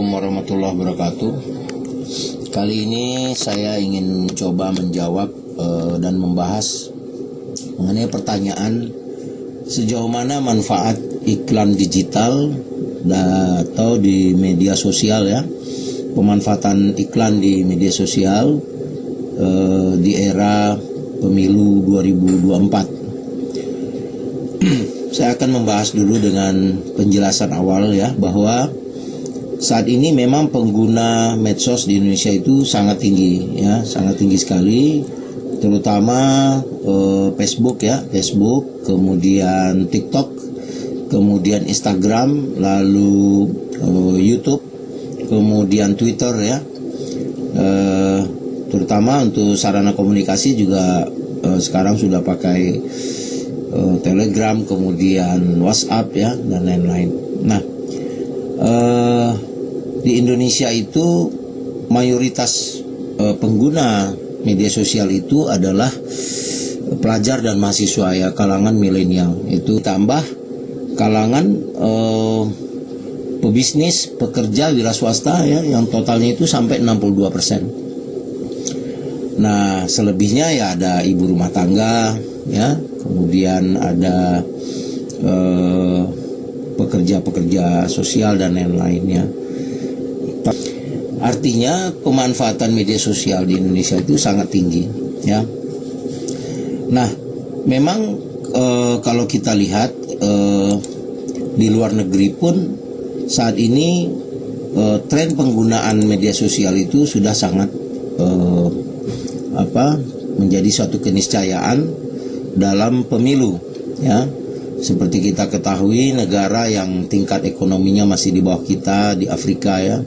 Assalamualaikum warahmatullahi wabarakatuh. Kali ini saya ingin coba menjawab dan membahas mengenai pertanyaan sejauh mana manfaat iklan digital atau di media sosial ya, pemanfaatan iklan di media sosial di era pemilu 2024. Saya akan membahas dulu dengan penjelasan awal ya, bahwa saat ini memang pengguna medsos di Indonesia itu sangat tinggi ya, sangat tinggi sekali, terutama Facebook ya, Facebook, kemudian TikTok, kemudian Instagram, lalu YouTube, kemudian Twitter ya. Terutama untuk sarana komunikasi juga sekarang sudah pakai Telegram, kemudian WhatsApp ya, dan lain-lain. Nah, di Indonesia itu mayoritas pengguna media sosial itu adalah pelajar dan mahasiswa ya, kalangan milenial. Itu tambah kalangan pebisnis, pekerja, wira swasta ya, yang totalnya itu sampai 62%. Nah, selebihnya ya ada ibu rumah tangga ya, kemudian ada pekerja-pekerja sosial dan lain-lainnya. Artinya pemanfaatan media sosial di Indonesia itu sangat tinggi ya. Nah, memang kalau kita lihat di luar negeri pun saat ini tren penggunaan media sosial itu sudah sangat menjadi suatu keniscayaan dalam pemilu ya. Seperti kita ketahui, negara yang tingkat ekonominya masih di bawah kita di Afrika ya,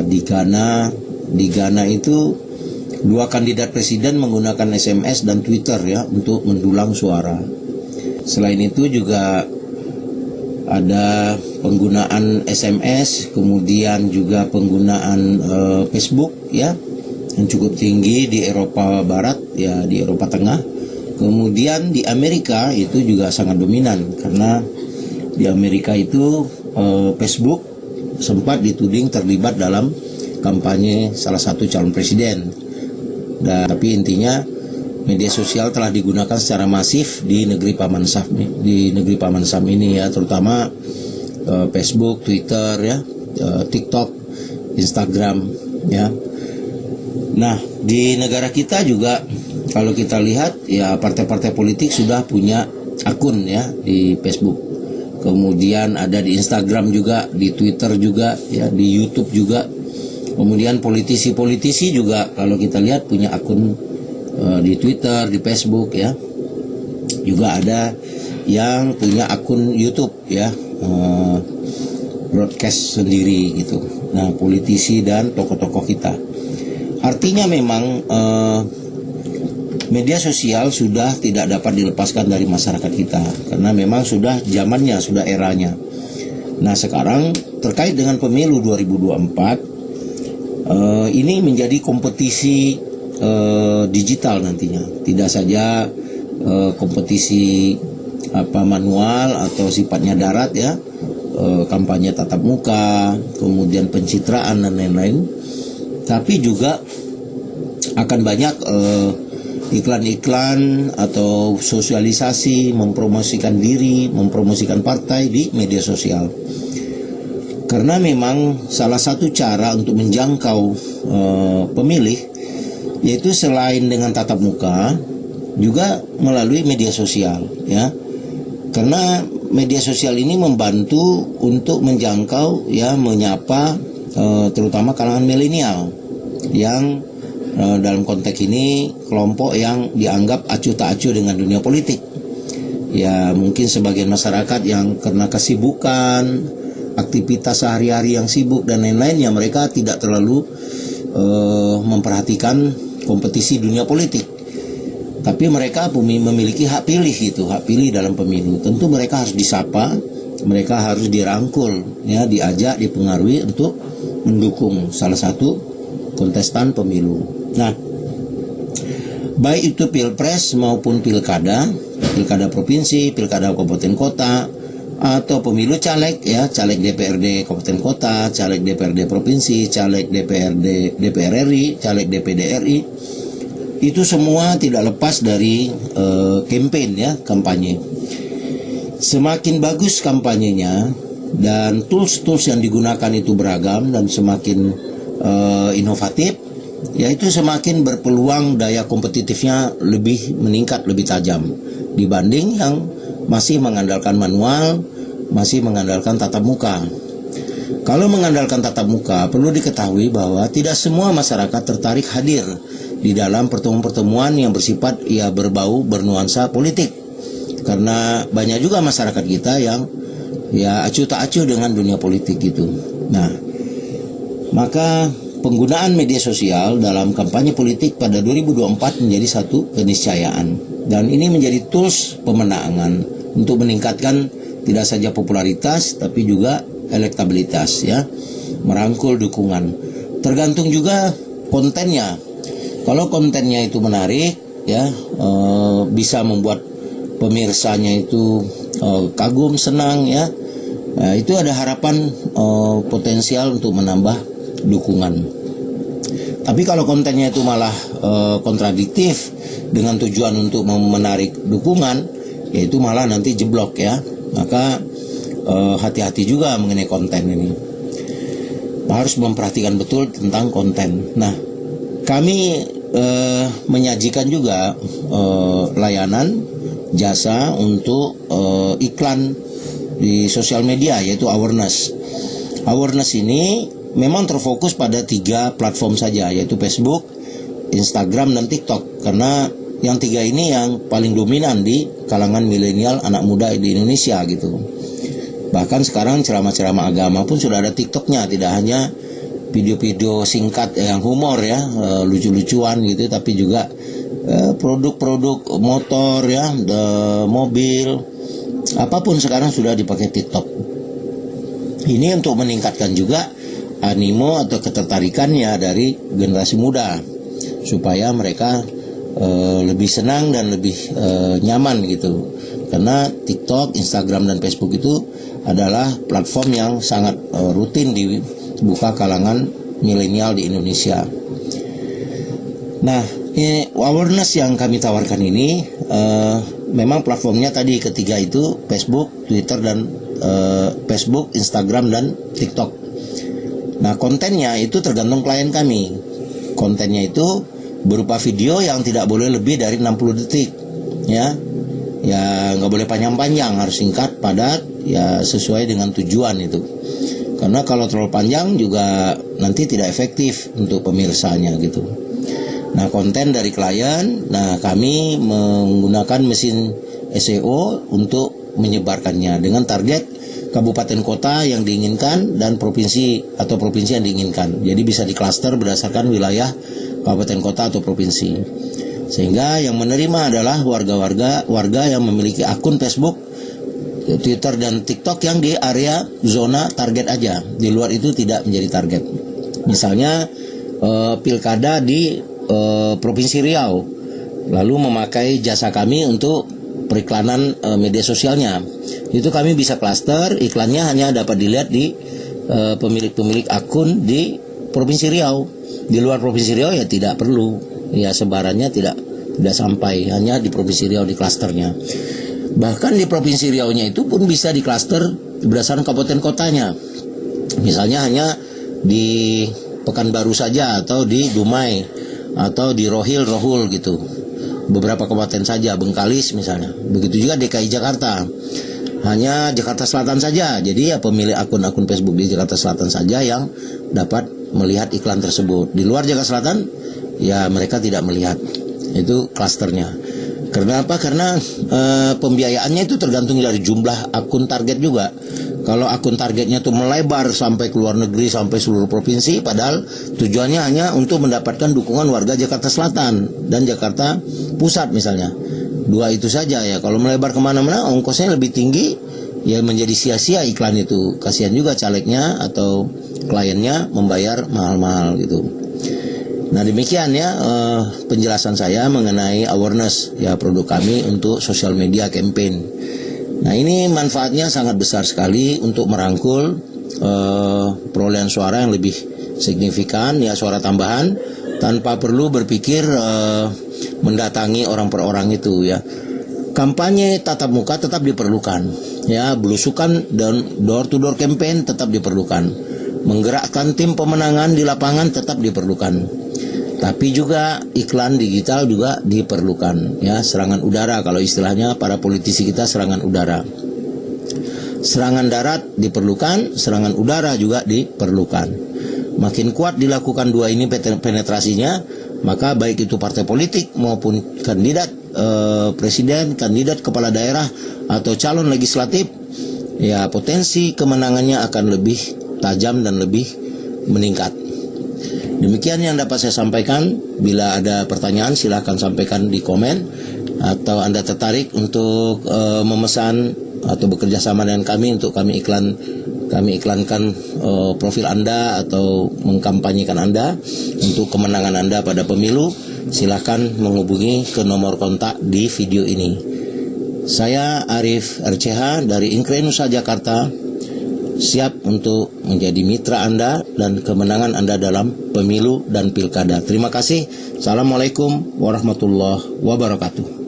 di Ghana itu 2 kandidat presiden menggunakan SMS dan Twitter ya untuk mendulang suara. Selain itu juga ada penggunaan SMS, kemudian juga penggunaan Facebook ya, yang cukup tinggi di Eropa Barat ya, di Eropa Tengah. Kemudian di Amerika itu juga sangat dominan, karena di Amerika itu Facebook sempat dituding terlibat dalam kampanye salah satu calon presiden. Tapi intinya media sosial telah digunakan secara masif di negeri Paman Sam ini ya, terutama Facebook, Twitter ya, TikTok, Instagram ya. Nah, di negara kita juga kalau kita lihat ya, partai-partai politik sudah punya akun ya di Facebook. Kemudian ada di Instagram juga, di Twitter juga ya, di YouTube juga. Kemudian politisi-politisi juga kalau kita lihat punya akun di Twitter, di Facebook ya. Juga ada yang punya akun YouTube ya, broadcast sendiri gitu. Nah, politisi dan tokoh-tokoh kita. Artinya memang media sosial sudah tidak dapat dilepaskan dari masyarakat kita, karena memang sudah zamannya, sudah eranya. Nah, sekarang terkait dengan pemilu 2024, ini menjadi kompetisi digital nantinya. Tidak saja kompetisi manual atau sifatnya darat ya, kampanye tatap muka, kemudian pencitraan dan lain-lain, tapi juga akan banyak iklan-iklan atau sosialisasi, mempromosikan diri, mempromosikan partai di media sosial. Karena memang salah satu cara untuk menjangkau pemilih yaitu selain dengan tatap muka juga melalui media sosial ya. Karena media sosial ini membantu untuk menjangkau ya, menyapa terutama kalangan milenial yang dalam konteks ini kelompok yang dianggap acuh tak acuh dengan dunia politik. Ya, mungkin sebagian masyarakat yang karena kesibukan, aktivitas sehari-hari yang sibuk dan lain-lain, ya mereka tidak terlalu memperhatikan kompetisi dunia politik. Tapi mereka memiliki hak pilih gitu, hak pilih dalam pemilu. Tentu mereka harus disapa, mereka harus dirangkul ya, diajak, dipengaruhi untuk mendukung salah satu kontestan pemilu. Nah, baik itu pilpres maupun pilkada provinsi, pilkada kabupaten kota, atau pemilu caleg ya, caleg DPRD kabupaten kota, caleg DPRD provinsi, caleg DPR RI, caleg DPD RI, itu semua tidak lepas dari campaign ya, kampanye. Semakin bagus kampanyenya dan tools-tools yang digunakan itu beragam dan semakin inovatif, yaitu semakin berpeluang daya kompetitifnya lebih meningkat, lebih tajam dibanding yang masih mengandalkan manual, masih mengandalkan tatap muka. Kalau mengandalkan tatap muka, perlu diketahui bahwa tidak semua masyarakat tertarik hadir di dalam pertemuan-pertemuan yang bersifat berbau bernuansa politik. Karena banyak juga masyarakat kita yang acuh tak acuh dengan dunia politik gitu. Nah, maka penggunaan media sosial dalam kampanye politik pada 2024 menjadi satu keniscayaan. Dan ini menjadi tools pemenangan untuk meningkatkan tidak saja popularitas tapi juga elektabilitas ya, merangkul dukungan. Tergantung juga kontennya. Kalau kontennya itu menarik ya, bisa membuat pemirsanya itu kagum, senang ya. Nah, itu ada harapan potensial untuk menambah dukungan. Tapi kalau kontennya itu malah kontradiktif dengan tujuan untuk menarik dukungan, yaitu malah nanti jeblok ya. Maka hati-hati juga mengenai konten ini. Harus memperhatikan betul tentang konten. Nah, kami menyajikan juga layanan jasa untuk iklan di sosial media, yaitu awareness. Awareness ini memang terfokus pada 3 platform saja, yaitu Facebook, Instagram, dan TikTok. Karena yang 3 ini yang paling dominan di kalangan milenial, anak muda di Indonesia gitu. Bahkan sekarang ceramah-ceramah agama pun sudah ada TikToknya, tidak hanya video-video singkat yang humor ya, lucu-lucuan gitu, tapi juga produk-produk motor ya, mobil, apapun sekarang sudah dipakai TikTok. Ini untuk meningkatkan juga animo atau ketertarikannya dari generasi muda, supaya mereka lebih senang dan lebih nyaman gitu. Karena TikTok, Instagram, dan Facebook itu adalah platform yang sangat rutin dibuka kalangan milenial di Indonesia. Nah, awareness yang kami tawarkan ini memang platformnya tadi ketiga itu Facebook, Twitter, dan Facebook, Instagram, dan TikTok. Nah, kontennya itu tergantung klien kami. Kontennya itu berupa video yang tidak boleh lebih dari 60 detik ya. Ya nggak boleh panjang-panjang, harus singkat, padat, ya sesuai dengan tujuan itu. Karena kalau terlalu panjang juga nanti tidak efektif untuk pemirsanya gitu. Nah, konten dari klien, nah kami menggunakan mesin SEO untuk menyebarkannya dengan target kabupaten kota yang diinginkan dan provinsi atau provinsi yang diinginkan. Jadi bisa diklaster berdasarkan wilayah kabupaten kota atau provinsi. Sehingga yang menerima adalah warga yang memiliki akun Facebook, Twitter, dan TikTok yang di area zona target aja. Di luar itu tidak menjadi target. Misalnya pilkada di Provinsi Riau, lalu memakai jasa kami untuk periklanan media sosialnya. Itu kami bisa klaster, iklannya hanya dapat dilihat di pemilik akun di Provinsi Riau. Di luar Provinsi Riau ya tidak perlu, ya sebarannya tidak sampai, hanya di Provinsi Riau di klasternya. Bahkan di Provinsi Riau-nya itu pun bisa di klaster berdasarkan kabupaten kotanya. Misalnya hanya di Pekanbaru saja, atau di Dumai, atau di Rohul gitu. Beberapa kabupaten saja, Bengkalis misalnya. Begitu juga DKI Jakarta. Hanya Jakarta Selatan saja. Jadi ya pemilik akun-akun Facebook di Jakarta Selatan saja yang dapat melihat iklan tersebut. Di luar Jakarta Selatan ya mereka tidak melihat. Itu klasternya. Kenapa? Karena pembiayaannya itu tergantung dari jumlah akun target juga. Kalau akun targetnya itu melebar sampai ke luar negeri, sampai seluruh provinsi, padahal tujuannya hanya untuk mendapatkan dukungan warga Jakarta Selatan dan Jakarta Pusat misalnya. 2 itu saja ya. Kalau melebar kemana-mana, ongkosnya lebih tinggi, ya menjadi sia-sia iklan itu. Kasihan juga calegnya atau kliennya membayar mahal-mahal gitu. Nah, demikian ya penjelasan saya mengenai awareness ya produk kami untuk social media campaign. Nah, ini manfaatnya sangat besar sekali untuk merangkul perolehan suara yang lebih signifikan, ya, suara tambahan, tanpa perlu berpikir mendatangi orang per orang itu, ya. Kampanye tatap muka tetap diperlukan, ya, belusukan dan door to door campaign tetap diperlukan, menggerakkan tim pemenangan di lapangan tetap diperlukan. Tapi juga iklan digital juga diperlukan, ya, serangan udara kalau istilahnya para politisi kita, serangan udara. Serangan darat diperlukan, serangan udara juga diperlukan. Makin kuat dilakukan dua ini penetrasinya, maka baik itu partai politik maupun kandidat presiden, kandidat kepala daerah atau calon legislatif, ya, potensi kemenangannya akan lebih tajam dan lebih meningkat. Demikian yang dapat saya sampaikan. Bila ada pertanyaan silahkan sampaikan di komen, atau Anda tertarik untuk memesan atau bekerja sama dengan kami untuk kami iklankan profil Anda atau mengkampanyekan Anda untuk kemenangan Anda pada pemilu, silahkan menghubungi ke nomor kontak di video ini. Saya Arif RCH dari Inkre Nusa Jakarta, siap untuk menjadi mitra Anda dan kemenangan Anda dalam pemilu dan pilkada. Terima kasih. Assalamualaikum warahmatullahi wabarakatuh.